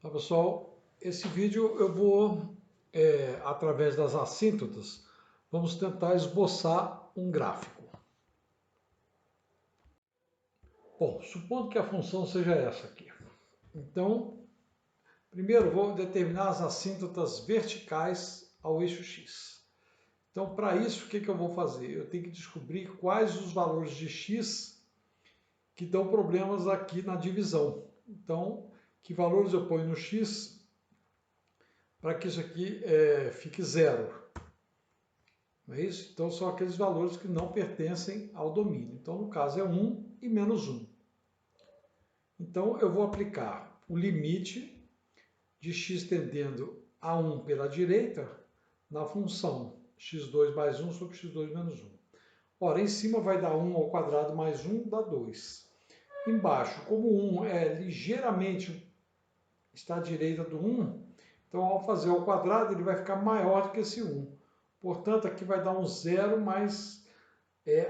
Olá pessoal, esse vídeo eu vou, através das assíntotas, vamos tentar esboçar um gráfico. Bom, supondo que a função seja essa aqui. Então, primeiro vou determinar as assíntotas verticais ao eixo x. Então, para isso, o que eu vou fazer? Eu tenho que descobrir quais os valores de x que dão problemas aqui na divisão. Então, que valores eu ponho no x para que isso aqui fique zero. Não é isso? Então, são aqueles valores que não pertencem ao domínio. Então, no caso, é 1 e menos 1. Então, eu vou aplicar o limite de x tendendo a 1 pela direita na função x2 mais 1 sobre x2 menos 1. Ora, em cima vai dar 1 ao quadrado mais 1, dá 2. Embaixo, como 1 está à direita do 1, então ao fazer ao quadrado ele vai ficar maior do que esse 1. Portanto, aqui vai dar um zero mais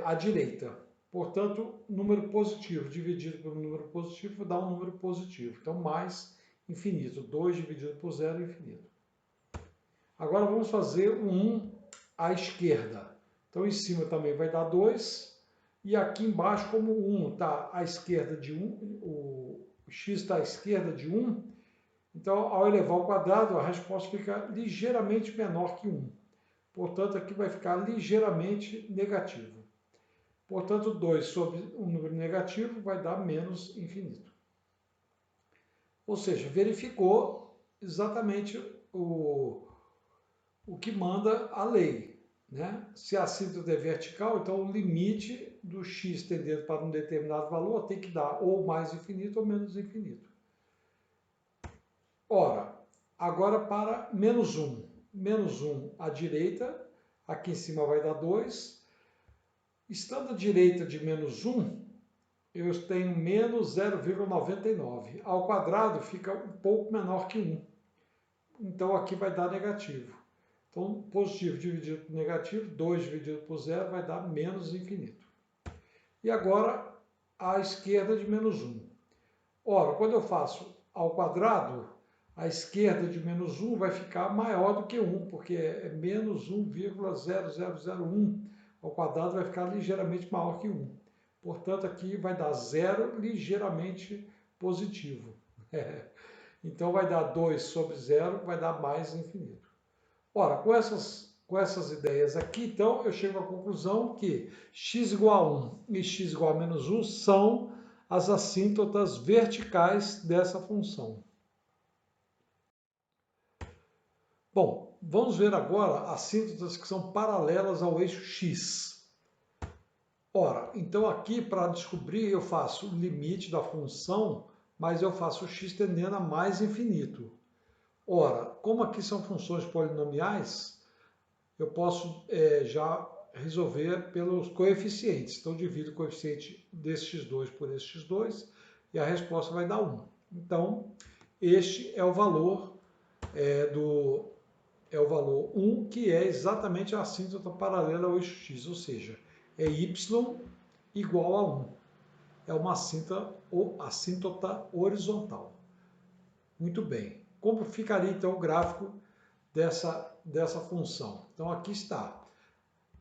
à direita. Portanto, número positivo dividido pelo número positivo dá um número positivo. Então, mais infinito. 2 dividido por zero é infinito. Agora vamos fazer o 1 à esquerda. Então, em cima também vai dar 2. E aqui embaixo, como o 1 está à esquerda de 1, o x está à esquerda de 1, então, ao elevar ao quadrado, a resposta fica ligeiramente menor que 1. Portanto, aqui vai ficar ligeiramente negativo. Portanto, 2 sobre um número negativo vai dar menos infinito. Ou seja, verificou exatamente o que manda a lei. Né? Se a assíntota é vertical, então o limite do x tendendo para um determinado valor tem que dar ou mais infinito ou menos infinito. Ora, agora para menos 1. Menos 1 à direita, aqui em cima vai dar 2. Estando à direita de menos 1, eu tenho menos 0,99. Ao quadrado fica um pouco menor que 1. Então aqui vai dar negativo. Então positivo dividido por negativo, 2 dividido por 0 vai dar menos infinito. E agora à esquerda de menos 1. Ora, quando eu faço ao quadrado, a esquerda de menos 1 vai ficar maior do que 1, porque é menos 1,0001. Ao quadrado vai ficar ligeiramente maior que 1. Portanto, aqui vai dar 0 ligeiramente positivo. Então, vai dar 2 sobre 0, vai dar mais infinito. Ora, com essas ideias aqui, então, eu chego à conclusão que x igual a 1 e x igual a menos 1 são as assíntotas verticais dessa função. Bom, vamos ver agora assíntotas que são paralelas ao eixo x. Ora, então aqui para descobrir eu faço o limite da função, mas eu faço o x tendendo a mais infinito. Ora, como aqui são funções polinomiais, eu posso já resolver pelos coeficientes. Então, divido o coeficiente desse x2 por esse x2 e a resposta vai dar 1. Então, este é o valor o valor 1, que é exatamente a assíntota paralela ao eixo x, ou seja, é y igual a 1. É uma assíntota horizontal. Muito bem. Como ficaria então o gráfico dessa função? Então aqui está.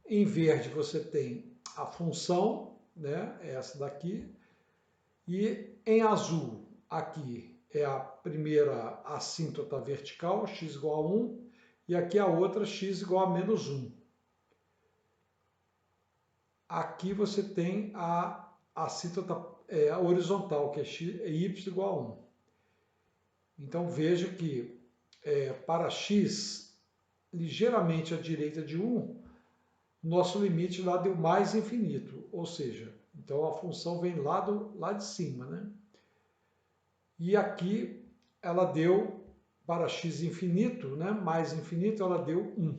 Em verde você tem a função, né, essa daqui, e em azul aqui é a primeira assíntota vertical, x igual a 1, e aqui a outra, x igual a menos 1. Aqui você tem a assíntota horizontal, que é y igual a 1. Então veja que para x ligeiramente à direita de 1, nosso limite lá deu mais infinito, ou seja, então a função vem lá de cima, né? E aqui ela deu, para x infinito, né, mais infinito, ela deu 1.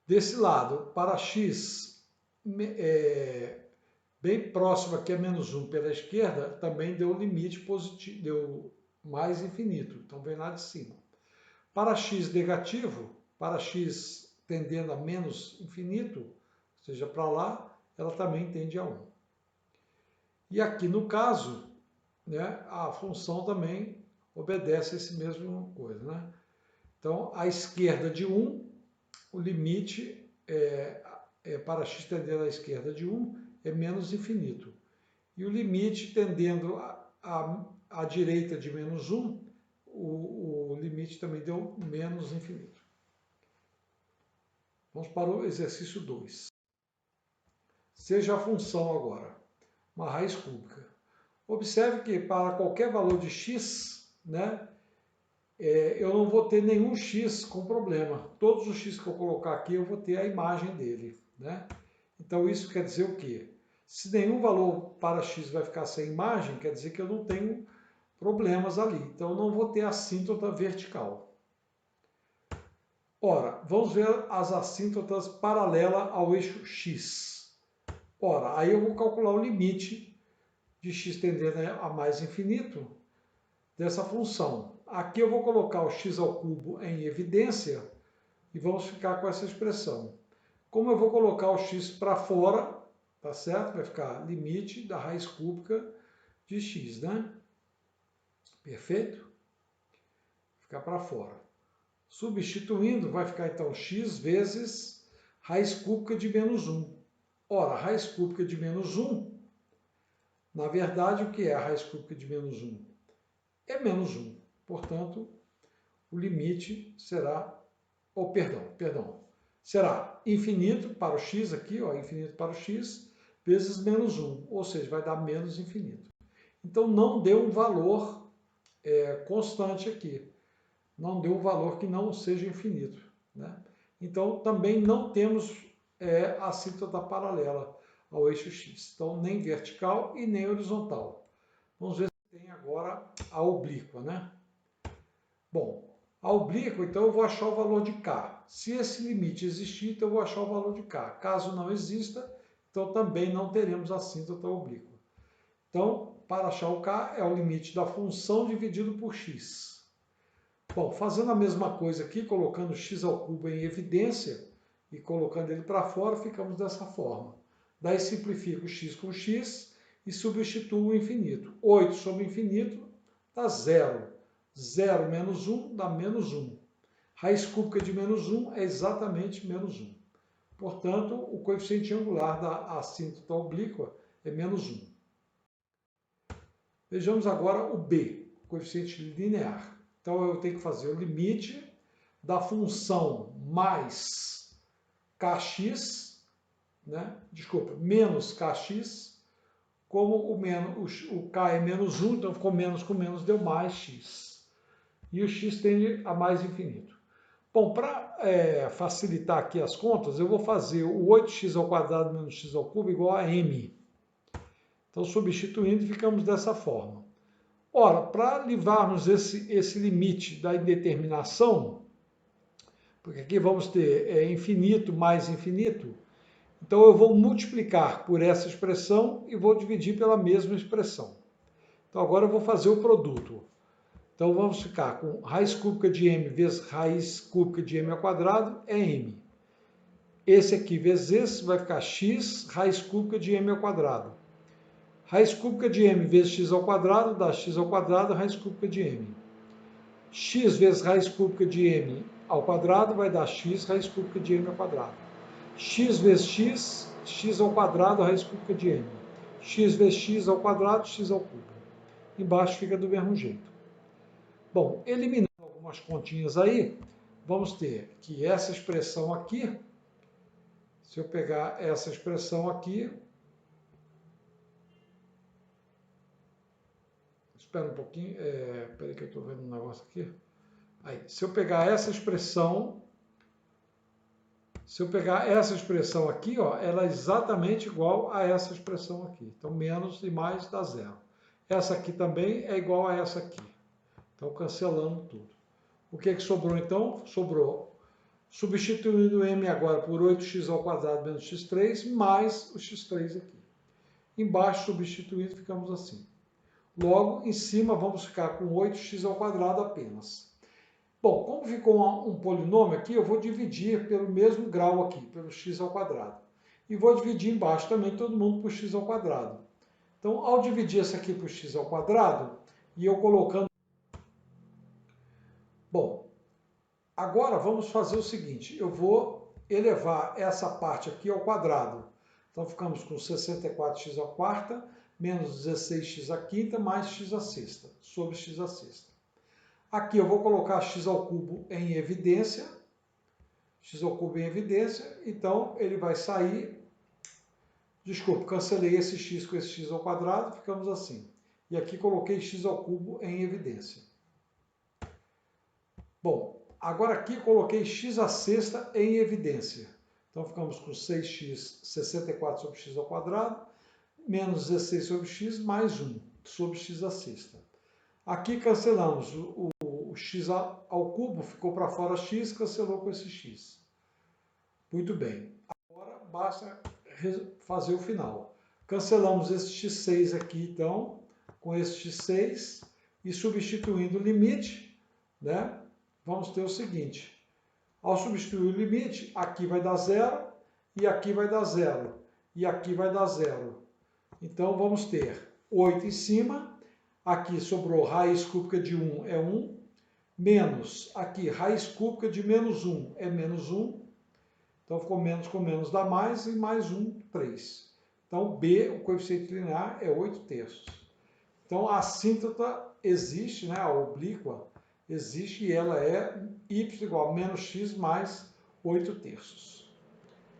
Desse lado, para x bem próximo aqui a menos 1 pela esquerda, também deu limite positivo, deu mais infinito, então vem lá de cima. Para x negativo, para x tendendo a menos infinito, ou seja, para lá, ela também tende a 1. E aqui no caso, né, a função também obedece a esse mesmo coisa, né? Então, à esquerda de 1, o limite para x tendendo à esquerda de 1 é menos infinito. E o limite tendendo à direita de menos 1, o limite também deu menos infinito. Vamos para o exercício 2. Seja a função agora uma raiz cúbica. Observe que para qualquer valor de x, né, eu não vou ter nenhum x com problema. Todos os x que eu colocar aqui, eu vou ter a imagem dele, né? Então, isso quer dizer o quê? Se nenhum valor para x vai ficar sem imagem, quer dizer que eu não tenho problemas ali. Então, eu não vou ter assíntota vertical. Ora, vamos ver as assíntotas paralelas ao eixo x. Ora, aí eu vou calcular o limite de x tendendo a mais infinito dessa função. Aqui eu vou colocar o x ao cubo em evidência e vamos ficar com essa expressão. Como eu vou colocar o x para fora, tá certo? Vai ficar limite da raiz cúbica de x, né? Perfeito? Ficar para fora. Substituindo, vai ficar então x vezes raiz cúbica de menos 1. Ora, raiz cúbica de menos 1, na verdade, o que é a raiz cúbica de menos 1? É menos 1. Portanto, o limite será, será infinito para o x aqui, ó, infinito para o x, vezes menos 1, ou seja, vai dar menos infinito. Então, não deu um valor constante aqui. Não deu um valor que não seja infinito, né? Então, também não temos assíntota paralela ao eixo x. Então, nem vertical e nem horizontal. Vamos ver se tem agora a oblíqua, né? Bom, a oblíqua, então, eu vou achar o valor de k. Se esse limite existir, então eu vou achar o valor de k. Caso não exista, então também não teremos assíntota oblíqua. Então, para achar o k, é o limite da função dividido por x. Bom, fazendo a mesma coisa aqui, colocando x ao cubo em evidência e colocando ele para fora, ficamos dessa forma. Daí simplifico x com x e substituo o infinito. 8 sobre infinito dá 0. 0 menos 1 dá menos 1. Raiz cúbica de menos 1 é exatamente menos 1. Portanto, o coeficiente angular da assíntota oblíqua é menos 1. Vejamos agora o b, coeficiente linear. Então, eu tenho que fazer o limite da função mais kx, né? Desculpa, menos kx, como o k é menos 1, então ficou menos com menos, deu mais x. E o x tende a mais infinito. Bom, para facilitar aqui as contas, eu vou fazer o 8x ao quadrado menos x ao cubo igual a m. Então, substituindo, ficamos dessa forma. Ora, para livrarmos esse limite da indeterminação, porque aqui vamos ter infinito mais infinito, então eu vou multiplicar por essa expressão e vou dividir pela mesma expressão. Então agora eu vou fazer o produto. Então vamos ficar com raiz cúbica de m vezes raiz cúbica de m ao quadrado é m. Esse aqui vezes esse vai ficar x raiz cúbica de m ao quadrado. Raiz cúbica de m vezes x ao quadrado dá x ao quadrado raiz cúbica de m. X vezes raiz cúbica de m ao quadrado vai dar x raiz cúbica de m ao quadrado. X vezes x, x ao quadrado raiz cúbica de m. X vezes x ao quadrado, x ao cubo. Embaixo fica do mesmo jeito. Bom, eliminando algumas continhas aí, vamos ter que essa expressão aqui, se eu pegar essa expressão aqui, espera um pouquinho, peraí que eu estou vendo um negócio aqui. Aí, se eu pegar essa expressão aqui, ó, ela é exatamente igual a essa expressão aqui. Então, menos e mais dá zero. Essa aqui também é igual a essa aqui. Então, cancelando tudo. O que é que sobrou, então? Sobrou, substituindo m agora por 8x ao quadrado menos x3, mais o x3 aqui. Embaixo, substituindo, ficamos assim. Logo, em cima, vamos ficar com 8x ao quadrado apenas. Bom, como ficou um polinômio aqui, eu vou dividir pelo mesmo grau aqui, pelo x ao quadrado. E vou dividir embaixo também todo mundo por x ao quadrado. Então, ao dividir isso aqui por x ao quadrado, e eu colocando... Bom, agora vamos fazer o seguinte, eu vou elevar essa parte aqui ao quadrado. Então, ficamos com 64x à quarta, menos 16x à quinta, mais x à sexta, sobre x à sexta. Aqui eu vou colocar x ao cubo em evidência, x ao cubo em evidência, então ele vai sair... Desculpe, cancelei esse x com esse x ao quadrado, ficamos assim. E aqui coloquei x ao cubo em evidência. Bom, agora aqui coloquei x à sexta em evidência. Então ficamos com 6x, 64 sobre x ao quadrado, menos 16 sobre x, mais 1 sobre x à sexta. Aqui cancelamos o x ao cubo, ficou para fora x, cancelou com esse x. Muito bem. Agora basta fazer o final. Cancelamos esse x6 aqui, então, com esse x6, e substituindo o limite, né, vamos ter o seguinte. Ao substituir o limite, aqui vai dar 0, e aqui vai dar 0, e aqui vai dar 0. Então, vamos ter 8 em cima, aqui sobrou raiz cúbica de 1 é 1, menos, aqui, raiz cúbica de menos 1 é menos 1, então ficou menos com menos dá mais, e mais 1, 3. Então, B, o coeficiente linear, é 8/3. Então, a assíntota existe, né, a oblíqua existe, e ela é y igual a menos x mais 8/3.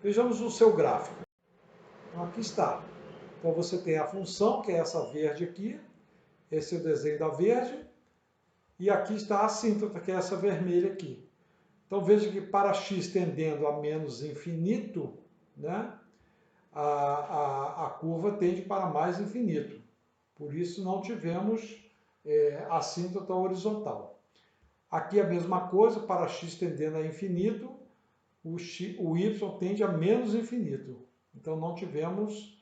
Vejamos o seu gráfico. Então, aqui está. Então, você tem a função, que é essa verde aqui, esse é o desenho da verde, e aqui está a assíntota, que é essa vermelha aqui. Então, veja que para x tendendo a menos infinito, né, a curva tende para mais infinito. Por isso, não tivemos assíntota horizontal. Aqui a mesma coisa, para x tendendo a infinito, o y tende a menos infinito. Então, não tivemos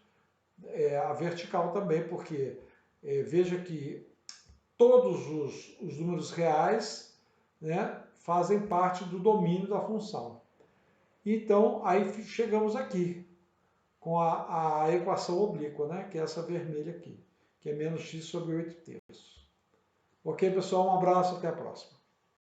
a vertical também, porque veja que todos os números reais, né, fazem parte do domínio da função. Então, aí chegamos aqui, com a equação oblíqua, né, que é essa vermelha aqui, que é menos x sobre 8/3. Ok, pessoal? Um abraço, até a próxima.